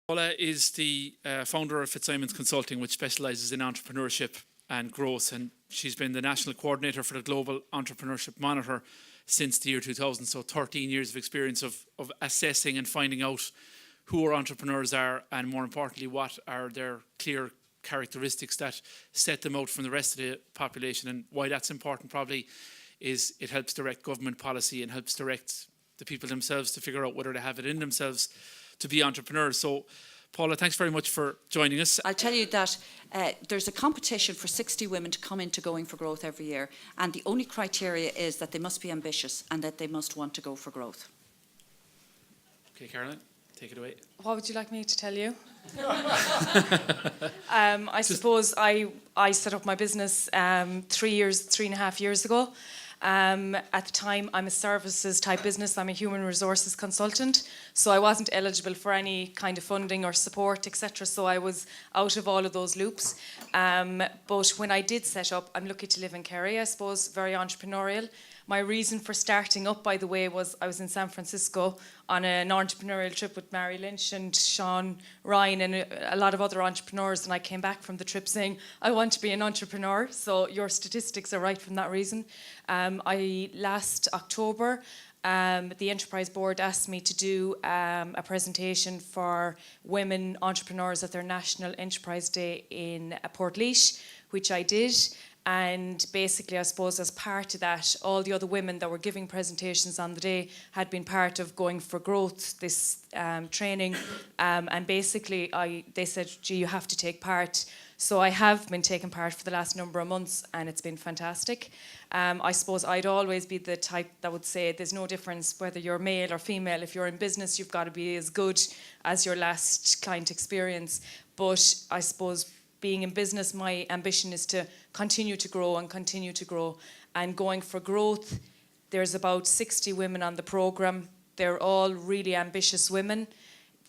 Paula is the founder of Fitzsimons Consulting, which specialises in entrepreneurship and growth, and she's been the national coordinator for the Global Entrepreneurship Monitor since the year 2000, so 13 years of experience of assessing and finding out who our entrepreneurs are, and more importantly, what are their clear characteristics that set them out from the rest of the population. And why that's important probably is it helps direct government policy and helps direct the people themselves to figure out whether they have it in themselves to be entrepreneurs. So Paula, thanks very much for joining us. I'll tell you that there's a competition for 60 women to come into Going for Growth every year, and the only criteria is that they must be ambitious and that they must want to go for growth. Okay, Caroline, take it away. What would you like me to tell you? I suppose I set up my business 3.5 years ago. At the time, I'm a services type business. I'm a human resources consultant, so I wasn't eligible for any kind of funding or support, etc. So I was out of all of those loops. But when I did set up, I'm lucky to live in Kerry, I suppose, very entrepreneurial. My reason for starting up, by the way, was I was in San Francisco on an entrepreneurial trip with Mary Lynch and Sean Ryan and a lot of other entrepreneurs, and I came back from the trip saying, I want to be an entrepreneur. So your statistics are right from that reason. Last October, the Enterprise Board asked me to do a presentation for women entrepreneurs at their National Enterprise Day in Portlaoise, which I did. And basically, I suppose, as part of that, all the other women that were giving presentations on the day had been part of Going for Growth, this training. And basically, they said, gee, you have to take part. So I have been taking part for the last number of months, and it's been fantastic. I suppose I'd always be the type that would say there's no difference whether you're male or female. If you're in business, you've got to be as good as your last client experience. But I suppose being in business, my ambition is to continue to grow and continue to grow. And Going for Growth, there's about 60 women on the programme. They're all really ambitious women.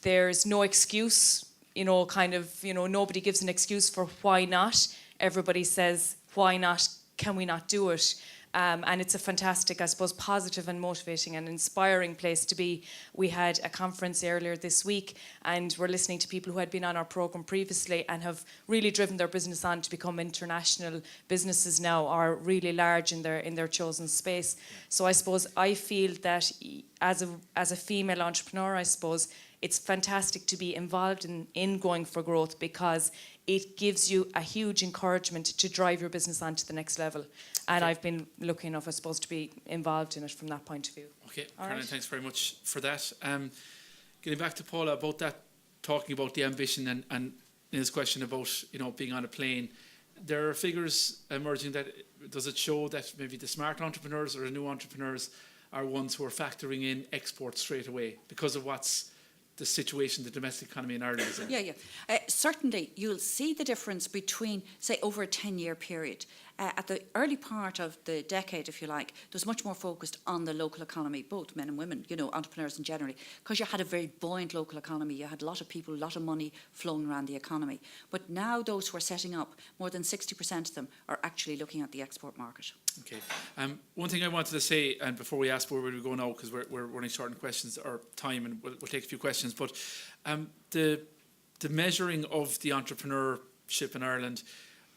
There's no excuse, nobody gives an excuse for why not. Everybody says, why not? Can we not do it? And it's a fantastic, I suppose, positive and motivating and inspiring place to be. We had a conference earlier this week, and we're listening to people who had been on our programme previously and have really driven their business on to become international businesses now, are really large in their chosen space. So I suppose I feel that as a female entrepreneur, I suppose it's fantastic to be involved in Going for Growth, because it gives you a huge encouragement to drive your business on to the next level. And I've been lucky enough, I suppose, to be involved in it from that point of view. Okay, Caroline, thanks very much for that. Getting back to Paula about that, talking about the ambition and his question about being on a plane, there are figures emerging that does it show that maybe the smart entrepreneurs or the new entrepreneurs are ones who are factoring in exports straight away because of what's the situation, the domestic economy in Ireland is in? Yeah. Certainly, you'll see the difference between, say, over a 10-year period. At the early part of the decade, if you like, there was much more focused on the local economy, both men and women, entrepreneurs in general, because you had a very buoyant local economy. You had a lot of people, a lot of money flowing around the economy. But now those who are setting up, more than 60% of them are actually looking at the export market. Okay. One thing I wanted to say, and before we ask where we go now, because we're running short on questions or time, and we'll take a few questions, but the measuring of the entrepreneurship in Ireland,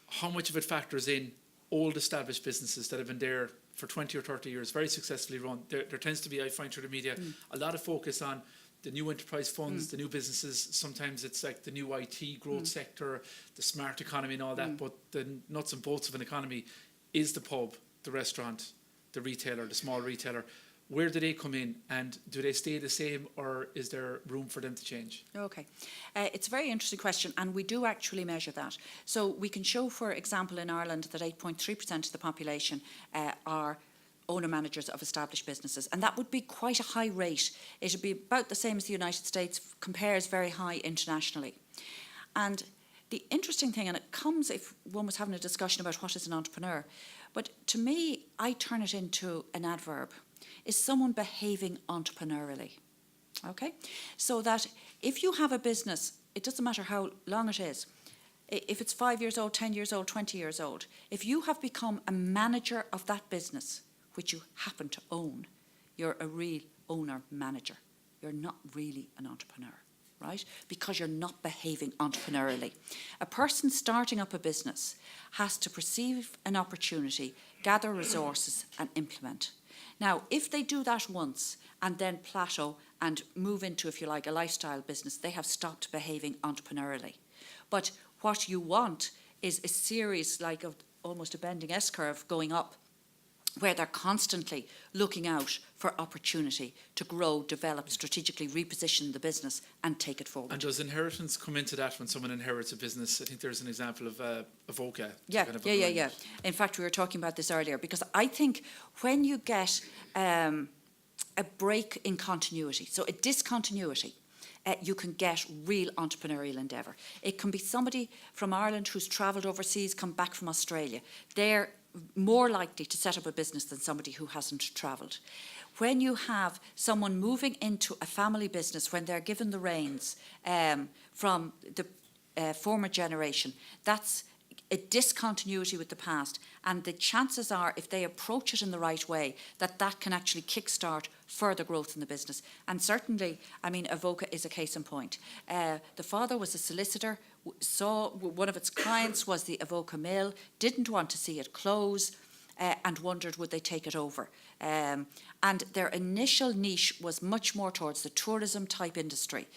how much of it factors in old established businesses that have been there for 20 or 30 years, very successfully run? There tends to be, I find through the media, a lot of focus on the new enterprise funds, the new businesses. Sometimes it's like the new IT growth sector, the smart economy and all that, but the nuts and bolts of an economy is the pub, the restaurant, the retailer, the small retailer. Where do they come in, and do they stay the same, or is there room for them to change? Okay. It's a very interesting question, and we do actually measure that. So we can show, for example, in Ireland that 8.3% of the population are owner-managers of established businesses, and that would be quite a high rate. It would be about the same as the United States, compares very high internationally. And the interesting thing, and it comes if one was having a discussion about what is an entrepreneur, but to me, I turn it into an adverb. Is someone behaving entrepreneurially? Okay? So that if you have a business, it doesn't matter how long it is, if it's 5 years old, 10 years old, 20 years old, if you have become a manager of that business, which you happen to own, you're a real owner-manager. You're not really an entrepreneur. right? Because you're not behaving entrepreneurially. A person starting up a business has to perceive an opportunity, gather resources and implement. Now, if they do that once and then plateau and move into, if you like, a lifestyle business, they have stopped behaving entrepreneurially. But what you want is a series like of almost a bending S-curve going up, where they're constantly looking out for opportunity to grow, develop, strategically reposition the business and take it forward. And does inheritance come into that when someone inherits a business? I think there's an example of Avoca. Yeah. In fact, we were talking about this earlier, because I think when you get a break in continuity, so a discontinuity, you can get real entrepreneurial endeavour. It can be somebody from Ireland who's travelled overseas, come back from Australia. They're more likely to set up a business than somebody who hasn't travelled. When you have someone moving into a family business, when they're given the reins from the former generation, that's a discontinuity with the past, and the chances are, if they approach it in the right way, that that can actually kickstart further growth in the business. And certainly, I mean, Avoca is a case in point. The father was a solicitor, saw one of its clients was the Avoca mill, didn't want to see it close, and wondered would they take it over. And their initial niche was much more towards the tourism type industry.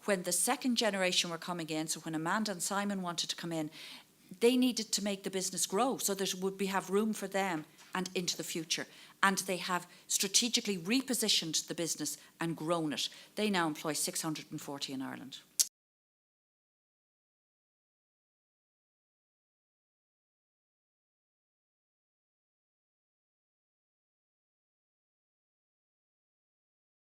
When the second generation were coming in, so when Amanda and Simon wanted to come in, they needed to make the business grow so that it would have room for them and into the future. And they have strategically repositioned the business and grown it. They now employ 640 in Ireland.